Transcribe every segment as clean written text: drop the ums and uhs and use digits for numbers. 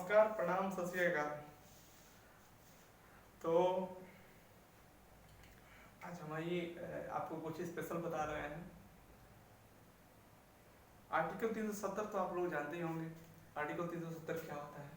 नमस्कार, प्रणाम, सत श्री अकाल। तो आज हमारी आपको कुछ स्पेशल बता रहे हैं। आर्टिकल 370 तो आप लोग जानते ही होंगे। आर्टिकल 370 क्या होता है?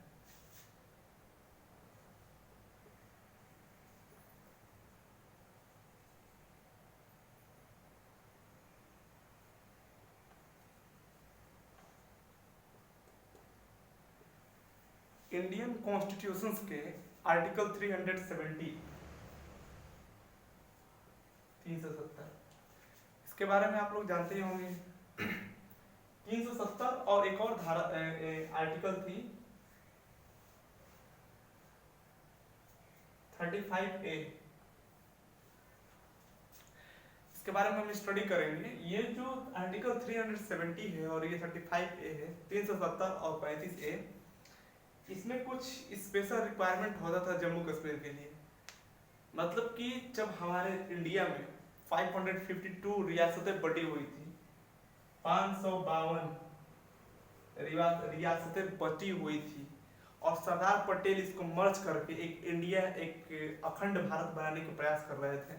इंडियन कॉन्स्टिट्यूशन के आर्टिकल 370 370 इसके बारे में आप लोग जानते ही होंगे। 370 और एक और धारा आर्टिकल थी 35A। इसके बारे में हम स्टडी करेंगे। ये जो आर्टिकल 370 है और ये 35A है, 370 और 35A, इसमें कुछ स्पेशल रिक्वायरमेंट होता था जम्मू कश्मीर के लिए। मतलब कि जब हमारे इंडिया में 552 रियासतें बटी हुई थी, 552 रियासतें बटी हुई थी और सरदार पटेल इसको मर्ज करके एक इंडिया, एक अखंड भारत बनाने के प्रयास कर रहे थे।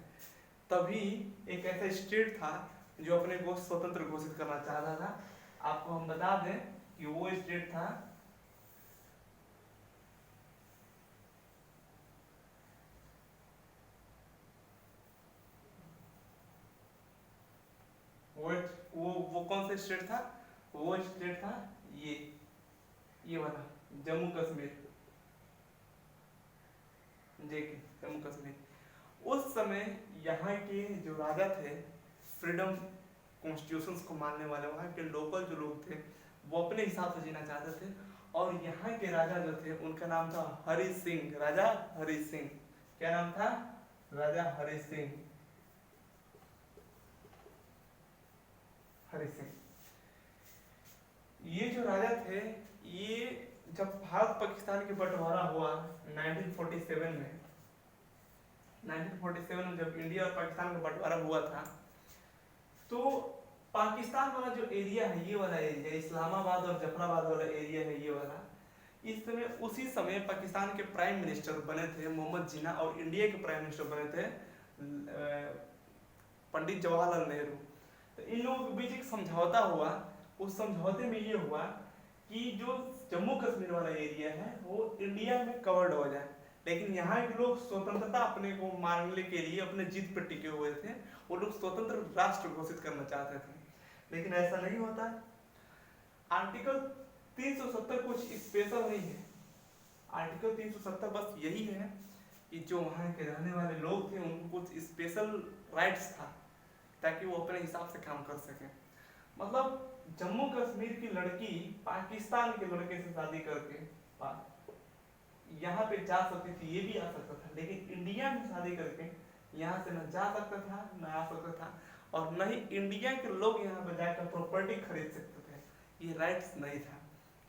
तभी एक ऐसा स्टेट था जो अपने को स्वतंत्र घोषित करना चाहता था। आपको हम बता दें कि वो स्टेट था वो कौन सा स्टेट था? वो स्टेट था ये वाला, जम्मू कश्मीर। जम्मू कश्मीर। उस समय यहाँ के जो राजा थे, फ्रीडम कॉन्स्टिट्यूशंस को मानने वाले, वहाँ के लोकल जो लोग थे, वो अपने हिसाब से जीना चाहते थे। और यहाँ के राजा जो थे उनका नाम था हरि सिंह, राजा हरि सिंह। क्या नाम था? राजा हरि सिंह। हरि सिंह ये जो राजा थे, ये जब भारत पाकिस्तान के बंटवारा हुआ 1947 में, 1947 में जब इंडिया और पाकिस्तान का बंटवारा हुआ था, तो पाकिस्तान वाला जो एरिया है, ये वाला एरिया, इस्लामाबाद और जफराबाद वाला एरिया है, ये वाला, इस समय उसी समय पाकिस्तान के प्राइम मिनिस्टर बने थे मोहम्मद जिन्ना और इंडिया के प्राइम मिनिस्टर बने थे पंडित जवाहरलाल नेहरू। तो इन लोगों के बीच एक समझौता हुआ। उस समझौते में ये हुआ कि जो जम्मू कश्मीर वाला एरिया है वो इंडिया में कवर्ड हो जाए, लेकिन यहाँ के लोग स्वतंत्रता अपने को मानने के लिए अपने जिद पर टिके हुए थे। वो लोग स्वतंत्र राष्ट्र घोषित करना चाहते थे, लेकिन ऐसा नहीं होता है। आर्टिकल 370 कुछ स्पेशल नहीं है। आर्टिकल 370 बस यही है कि जो वहाँ के रहने वाले लोग थे उनको कुछ स्पेशल राइट्स था ताकि वो अपने हिसाब से काम कर सके। मतलब जम्मू कश्मीर की लड़की पाकिस्तान के लड़के से शादी करके यहाँ पे जा सकती थी, ये भी आ सकता था, लेकिन इंडिया में शादी करके यहाँ से न जा सकता था, न आ सकता था, और न ही इंडिया के लोग यहाँ पे जाकर प्रॉपर्टी खरीद सकते थे। ये राइट्स नहीं था।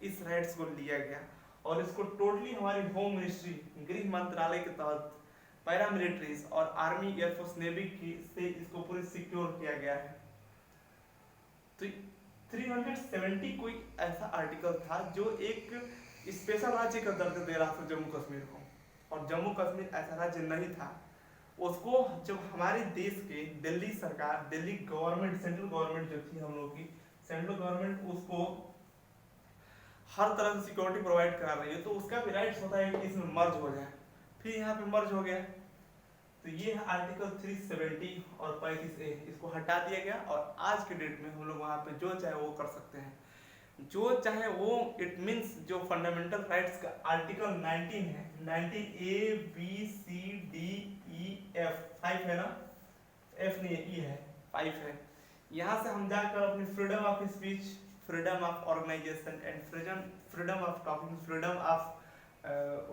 इस राइट्स को लिया गया और इसको टोटली हमारी होम मिनिस्ट्री, गृह मंत्रालय के तहत पैरामिलिट्रीज और आर्मी, एयरफोर्स, नेवी की से इसको पूरी सिक्योर किया गया है। तो 370 कोई ऐसा आर्टिकल था जो एक स्पेशल राज्य का दर्जा दे रहा था जम्मू कश्मीर को, और जम्मू कश्मीर ऐसा राज्य नहीं था। उसको जब हमारे देश के दिल्ली सरकार, दिल्ली गवर्नमेंट, सेंट्रल गवर्नमेंट जो थी हम लोग की, सेंट्रल गवर्नमेंट उसको हर तरह से सिक्योरिटी प्रोवाइड करा रही है, तो उसका भी राइट्स होता है कि इसमें मर्ज हो जाए। फिर यहाँ पे मर्ज हो गया, तो ये है आर्टिकल 370 और 35A, इसको हटा दिया गया और आज के डेट में हम लोग वहाँ पे जो चाहे वो कर सकते हैं, जो चाहे वो। इट मीन्स जो फंडामेंटल राइट्स का आर्टिकल 19 है, 19A B C D E F, 5 है ना? F नहीं है, E है, 5 है। यहाँ से हम जाकर अपनी freedom of speech, freedom of organisation and freedom of talking, freedom of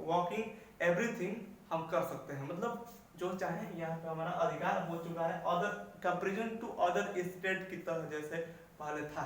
walking, everything हम कर सकते हैं। मतलब जो चाहे यहाँ पे हमारा अधिकार हो चुका है, other comparison to other state की तरह जैसे पहले था।